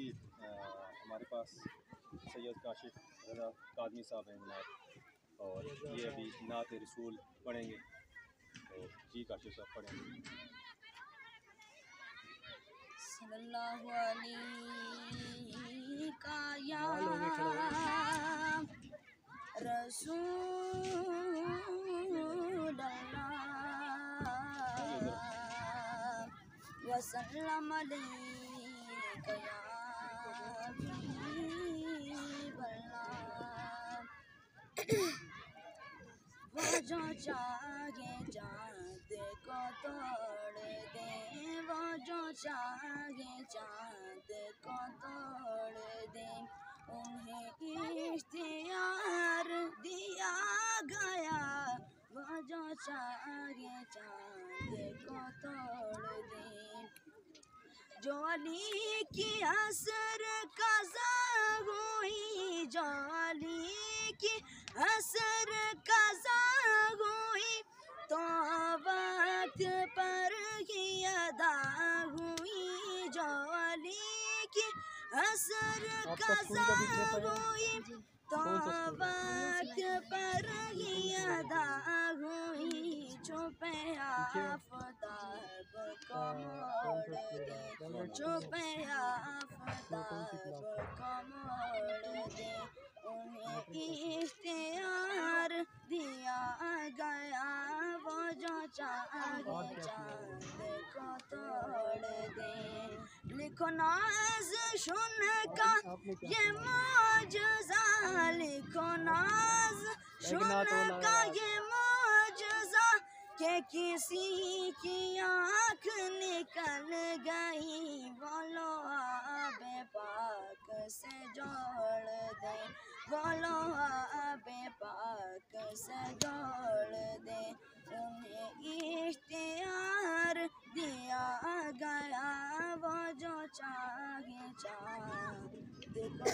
ابھی ہمارے پاس سید کاشف رضا قادمی صاحب ہیں جناب، اور یہ ابھی نعت رسول پڑھیں گے، تو جی کاشف صاحب پڑھیں گے۔ صلی اللہ علیہ کا یا رسول اللہ وسلم علیک یا حبیب اللہ، وہ جو چاہے چاند کو توڑ دے، وہ جو چاہے چاند کو توڑ دے، انہیں اختیار دیا گیا، وہ جو چاہے چاند کو توڑ دے۔ جو علی کی اثر قضا ہوئی، جو علی کی اثر قضا ہوئی، تو وقت پر ہی ادا ہوئی، جو علی کی اثر قضا ہوئی، تو وقت پر ہی ادا ہوئی، چھپے آفتاب کو موڑ دے، چھپے آفتاب کو موڑ دے، انہیں اختیار دیا گیا، وہ جو چاہے چاند کو توڑ دے۔ لکھو ناز شن کا یہ معجزہ، لکھو ناز شن کا یہ معجزہ، کہ کسی کی آنکھ نکل گئی، وہ لو آب پاک سے جوڑ دے، وہ لو آب پاک سے جوڑ دے، انہیں اختیار دیا گیا، وہ جو چاہے چاند کو